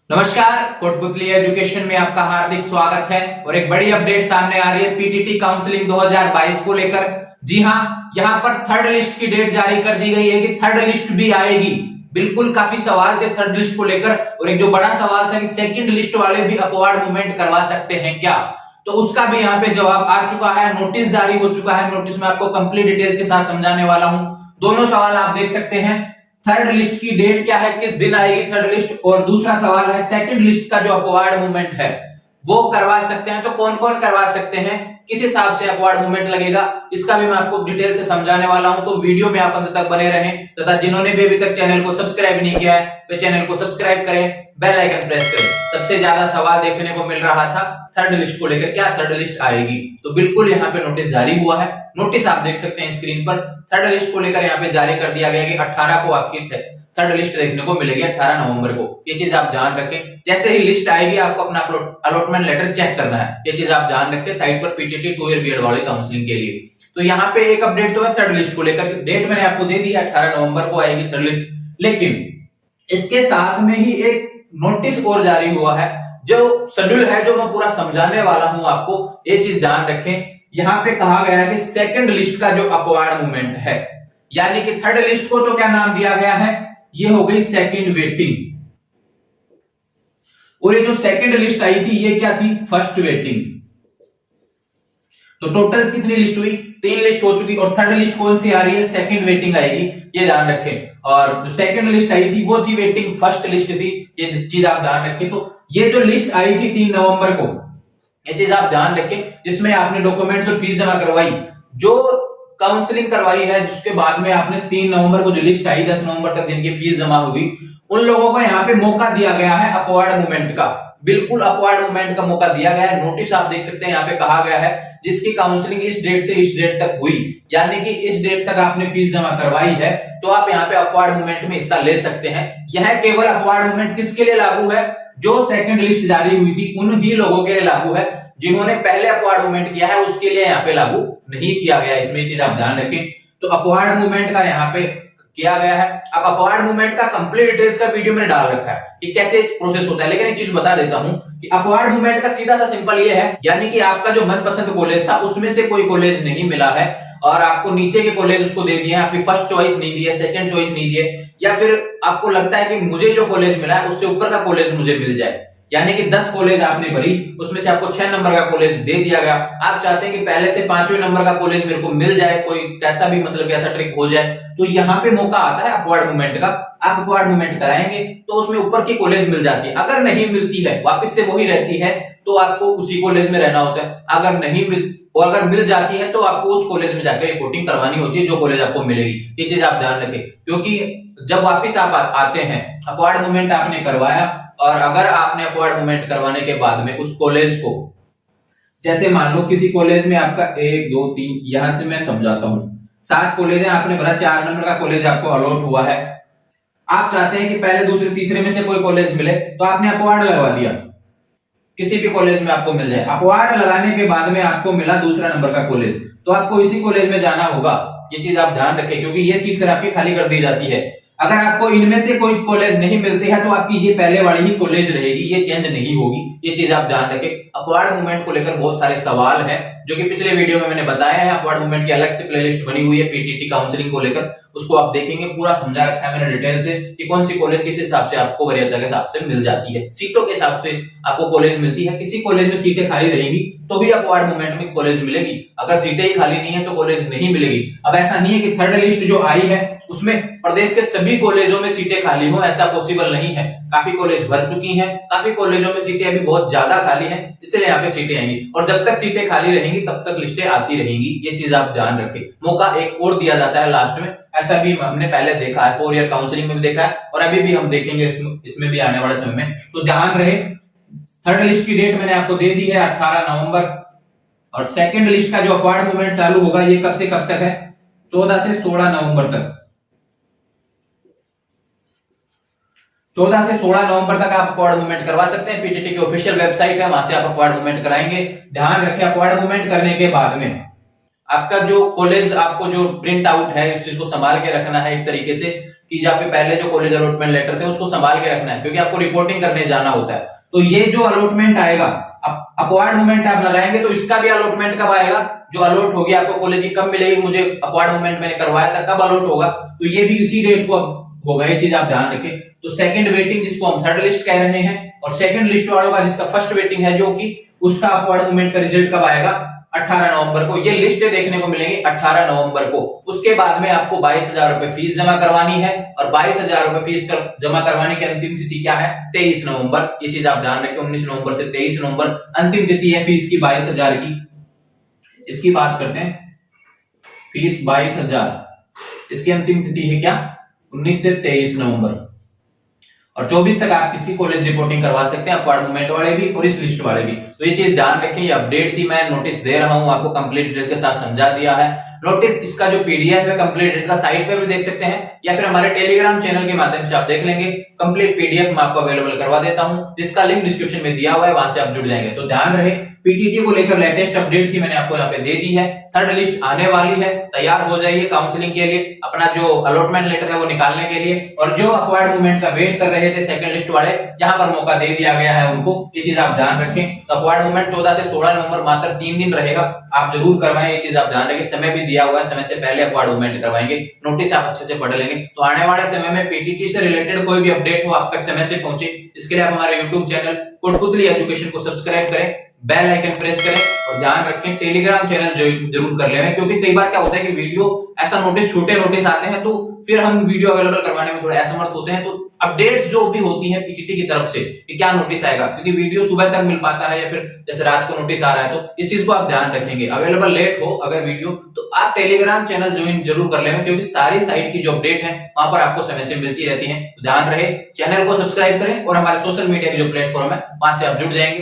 नमस्कार, कोटपुतली एजुकेशन में आपका हार्दिक स्वागत है। और एक बड़ी अपडेट सामने आ रही है पीटीटी काउंसलिंग 2022 को लेकर। जी हाँ, यहाँ पर थर्ड लिस्ट की डेट जारी कर दी गई है कि थर्ड लिस्ट भी आएगी। बिल्कुल काफी सवाल थे थर्ड लिस्ट को लेकर, और एक जो बड़ा सवाल था कि सेकंड लिस्ट वाले भी अपवार्ड मूवमेंट करवा सकते हैं क्या, तो उसका भी यहाँ पे जवाब आ चुका है। नोटिस जारी हो चुका है। नोटिस में आपको कंप्लीट डिटेल्स के साथ समझाने वाला हूँ। दोनों सवाल आप देख सकते हैं। थर्ड लिस्ट की डेट क्या है, किस दिन आएगी थर्ड लिस्ट, और दूसरा सवाल है सेकंड लिस्ट का जो अपवार्ड मूवमेंट है वो करवा सकते हैं तो कौन कौन करवा सकते हैं, किस हिसाब से अपवार्ड मूवमेंट लगेगा, इसका भी मैं आपको डिटेल से समझाने वाला हूं। तो वीडियो में आप अंत तक बने रहें, तथा जिन्होंने भी अभी तक चैनल को सब्सक्राइब नहीं किया है वे चैनल को सब्सक्राइब करें, बेल आइकन प्रेस करें। सबसे ज्यादा सवाल देखने को मिल रहा था थर्ड लिस्ट को लेकर, क्या थर्ड लिस्ट आएगी, तो बिल्कुल यहाँ पे नोटिस जारी हुआ है। नोटिस आप देख सकते हैं स्क्रीन पर। थर्ड लिस्ट को लेकर यहाँ पे जारी कर दिया गया कि 18 को आपकी थर्ड लिस्ट देखने को मिलेगी, 18 नवंबर को। ये चीज आप ध्यान रखें। जैसे ही लिस्ट आएगी आपको अपना अलॉटमेंट लेटर चेक करना है। ये चीज आप ध्यान रखें साइट पर पीटीटी 2 ईयर बीएड वाले काउंसलिंग के लिए। तो यहाँ पे एक अपडेट तो है थर्ड लिस्ट को लेकर, डेट मैंने आपको दे दी, 18 नवंबर को आएगी थर्ड लिस्ट। लेकिन इसके साथ में ही एक नोटिस और जारी हुआ है, जो शेड्यूल है जो मैं पूरा समझाने वाला हूं आपको। ये चीज ध्यान रखें। यहाँ पे कहा गया है कि सेकंड लिस्ट का जो अपवार्ड मूवमेंट है, यानी कि थर्ड लिस्ट को तो क्या नाम दिया गया है, ये हो गई सेकंड वेटिंग, और ये जो सेकंड लिस्ट आई थी ये क्या थी, फर्स्ट वेटिंग। तो टोटल कितनी लिस्ट हुई, 3 लिस्ट हो चुकी, और थर्ड लिस्ट कौन सी आ रही है, सेकंड वेटिंग आएगी, ये ध्यान रखें। और जो सेकंड लिस्ट आई थी वो थी वेटिंग, फर्स्ट लिस्ट थी, ये चीज आप ध्यान रखें। तो ये जो लिस्ट आई थी 3 नवंबर को, ये चीज आप ध्यान रखें, जिसमें आपने डॉक्यूमेंट्स और फीस जमा करवाई, जो काउंसलिंग करवाई है, जिसके बाद में आपने 3 नवंबर को जो लिस्ट आई, 10 नवंबर तक जिनकी फीस जमा हुई, उन लोगों को यहाँ पे मौका दिया गया है अपवार्ड मूवमेंट का। बिल्कुल अपवार्ड मूवमेंट का मौका दिया गया है। नोटिस आप देख सकते हैं, यहाँ पे कहा गया है जिसकी काउंसलिंग इस डेट से इस डेट तक हुई, यानी कि इस डेट तक आपने फीस जमा करवाई है, तो आप यहाँ पे अपवार्ड मूवमेंट में हिस्सा ले सकते हैं। यह केवल अपवार्ड मूवमेंट किसके लिए लागू है, जो सेकंड लिस्ट जारी हुई थी उन ही लोगों के लिए लागू है। जिन्होंने पहले अपवार्ड मूवमेंट किया है उसके लिए यहाँ पे लागू नहीं किया गया। इसमें चीज आप ध्यान रखें। तो अपवार्ड मूवमेंट का यहाँ पे किया गया है। अब अपवार्ड मूवमेंट का कंप्लीट डिटेल्स का वीडियो मैंने डाल रखा है कि कैसे इस प्रोसेस होता है, लेकिन एक चीज बता देता हूं कि अपवार्ड मूवमेंट का सीधा सा सिंपल ये है, यानी कि आपका जो मनपसंद कॉलेज था उसमें से कोई कॉलेज नहीं मिला है, और आपको नीचे के कॉलेज उसको दे दिए, आपकी फर्स्ट चॉइस नहीं दी है, सेकंड चॉइस नहीं दी है, या फिर आपको लगता है कि मुझे जो कॉलेज मिला है उससे ऊपर का कॉलेज मुझे मिल जाए, यानी कि 10 कॉलेज आपने भरी, उसमें से आपको 6 नंबर का कॉलेज दे दिया गया। आप चाहते हैं कि पहले से 5वें नंबर का कॉलेज मेरे को मिल जाए, कोई कैसा भी मतलब कैसा ट्रिक हो जाए, तो यहाँ पे मौका आता है अपवार्ड मूवमेंट का। आप अपवार्ड मूवमेंट कराएंगे तो उसमें ऊपर की कॉलेज मिल जाती है। अगर नहीं मिलती है, वापस से वही रहती है, तो आपको उसी कॉलेज में रहना होता है। अगर नहीं मिल और अगर मिल जाती है तो आपको उस कॉलेज में जाकर रिपोर्टिंग करवानी होती है, जो कॉलेज आपको मिलेगी। ये चीज आप ध्यान रखें, क्योंकि जब वापिस आप आते हैं, अपवार्ड मूवमेंट आपने करवाया, और अगर आपने अपवार्ड मूवमेंट करवाने के बाद में उस कॉलेज को, जैसे मान लो किसी कॉलेज में आपका 1 2 3, यहां से मैं समझाता हूं, 7 कॉलेज है, आपने भरा 4 नंबर का कॉलेज आपको अलॉट हुआ है। आप चाहते हैं कि पहले दूसरे तीसरे में से कोई कॉलेज मिले, तो आपने अपवार्ड लगवा दिया, किसी भी कॉलेज में आपको मिल जाए। अपवार्ड लगाने के बाद में आपको मिला दूसरा नंबर का कॉलेज, तो आपको इसी कॉलेज में जाना होगा। ये चीज आप ध्यान रखें, क्योंकि ये सीट फिर आपकी खाली कर दी जाती है। अगर आपको इनमें से कोई कॉलेज नहीं मिलती है तो आपकी ये पहले वाली ही कॉलेज रहेगी, ये चेंज नहीं होगी। ये चीज आप ध्यान रखें। अपवार्ड मूवमेंट को लेकर बहुत सारे सवाल हैं, जो कि पिछले वीडियो में मैंने बताया है। अपवार्ड मूवमेंट की अलग से प्लेलिस्ट बनी हुई है पीटीटी काउंसलिंग को लेकर, उसको आप देखेंगे, पूरा समझा रखा है मैंने डिटेल से कि कौन सी कॉलेज किस हिसाब से आपको वरीयता के हिसाब से मिल जाती है, सीटों के हिसाब से आपको कॉलेज मिलती है। किसी कॉलेज में सीटें खाली रहेंगी तो भी अपवार्ड मूवमेंट में कॉलेज मिलेगी, अगर सीटें ही खाली नहीं है तो कॉलेज नहीं मिलेगी। अब ऐसा नहीं है कि थर्ड लिस्ट जो आई है उसमें प्रदेश के सभी कॉलेजों में सीटें खाली हो, ऐसा पॉसिबल नहीं है। काफी कॉलेज भर चुकी हैं, काफी कॉलेजों में सीटें अभी बहुत ज्यादा खाली हैं, इसलिए यहाँ पे सीटें आएंगी, और जब तक सीटें खाली रहेंगी तब तक लिस्टें आती रहेंगी। ये चीज आप ध्यान रखें। मौका एक और दिया जाता है लास्ट में, ऐसा भी हमने पहले देखा है, 4 ईयर काउंसलिंग में भी देखा है, और अभी भी हम देखेंगे इसमें भी आने वाले समय में। तो ध्यान रहे, थर्ड लिस्ट की डेट मैंने आपको दे दी है 18 नवंबर, और सेकंड लिस्ट का जो अपवार्ड मूवमेंट चालू होगा ये कब से कब तक है, 14 से 16 नवंबर तक। 14 से 16 नवंबर तक आप अपवार्ड मूवमेंट करवा सकते हैं। पीटीटी की ऑफिशियल वेबसाइट है, वहां से आप अपवार्ड मूवमेंट कराएंगे। ध्यान रखें, अपवार्ड मूवमेंट करने के बाद में आपका जो कॉलेज आपको जो प्रिंट आउट है उस चीज को संभाल के रखना है एक तरीके से, कि जो आपके पहले जो कॉलेज अलॉटमेंट लेटर थे उसको संभाल के रखना है, क्योंकि आपको रिपोर्टिंग करने जाना होता है। तो ये जो अलॉटमेंट आएगा, अपवार्ड मूवमेंट आप लगाएंगे तो इसका भी अलॉटमेंट कब आएगा, जो अलॉट होगी आपको कॉलेज की कब मिलेगी, मुझे अपवार्ड मूवमेंट मैंने करवाया था कब अलॉट होगा, तो ये भी इसी डेट को होगा, ये चीज आप ध्यान रखें। तो सेकंड वेटिंग जिसको हम थर्ड लिस्ट कह रहे हैं, और सेकंड लिस्ट वालों का जिसका फर्स्ट वेटिंग है, जो कि उसका अपवार्ड मूवमेंट का रिजल्ट कब आएगा, 18 नवंबर को। ये लिस्ट देखने को मिलेंगी 18 नवंबर को। उसके बाद में आपको 22,000 रुपए फीस जमा करवानी है, और 22,000 रुपए फीस जमा करवाने की अंतिम तिथि क्या है, 23 नवंबर। ये चीज आप ध्यान रखें, 19 नवंबर से 23 नवंबर अंतिम तिथि है फीस की 22,000 की। इसकी बात करते हैं, फीस 22,000, इसकी अंतिम तिथि है क्या, 19 से 23 नवंबर, और 24 तक आप किसी कॉलेज रिपोर्टिंग करवा सकते हैं, अपवार्ड मूवमेंट वाले भी और इस लिस्ट वाले भी। तो ये चीज ध्यान रखें, ये अपडेट थी, मैं नोटिस दे रहा हूं आपको, कंप्लीट डिटेल के साथ समझा दिया है। नोटिस इसका जो पीडीएफ है कंप्लीट डिटेल का साइट पे भी देख सकते हैं, या फिर हमारे टेलीग्राम चैनल के माध्यम से आप देख लेंगे। कंप्लीट पीडीएफ मैं आपको अवेलेबल करवा देता हूं, जिसका लिंक डिस्क्रिप्शन में दिया हुआ है, वहां से आप जुड़ जाएंगे। तो ध्यान रहे, पीटीटी को लेकर लेटेस्ट अपडेट थी मैंने आपको यहाँ पे दे दी है। थर्ड लिस्ट आने वाली है, तैयार हो जाइए काउंसलिंग के लिए, अपना जो अलॉटमेंट लेटर है वो निकालने के लिए। और जो अपवार्ड मूवमेंट का वेट कर रहे थे सेकंड लिस्ट वाले, जहां पर मौका दे दिया गया है उनको, ये चीज आप ध्यान रखें। तो अपवार्ड मूवमेंट 14 से 16 नवंबर मात्र 3 दिन रहेगा, आप जरूर करवाएं, ये चीज आप ध्यान रखें। समय भी दिया हुआ है, समय से पहले अपवार्ड मूवमेंट करवाएंगे, नोटिस आप अच्छे से पढ़ लेंगे। तो आने वाले समय में पीटीटी से रिलेटेड कोई भी अपडेट हो आप तक समय से पहुंचे, इसके लिए आप हमारे यूट्यूब चैनल कोटपुतली एजुकेशन को सब्सक्राइब करें, बेल आइकन प्रेस करें, और ध्यान रखें टेलीग्राम चैनल जरूर कर लेना, क्योंकि कई बार क्या होता है कि वीडियो ऐसा नोटिस, छोटे नोटिस आते हैं, तो फिर हम वीडियो अवेलेबल करवाने में थोड़े असमर्थ होते हैं। तो अपडेट्स जो भी होती है पीटीटी की तरफ से कि क्या नोटिस आएगा, क्योंकि वीडियो सुबह तक मिल पाता है, या फिर जैसे रात को नोटिस आ रहा है, तो इस चीज को आप ध्यान रखेंगे। अवेलेबल लेट हो अगर वीडियो, तो आप टेलीग्राम चैनल ज्वाइन जरूर कर लेना, क्योंकि सारी साइट की जो अपडेट है वहां पर आपको समय से मिलती रहती है। तो ध्यान रहे, चैनल को सब्सक्राइब करें, और हमारे सोशल मीडिया के जो प्लेटफॉर्म है वहां से आप जुड़ जाएंगे।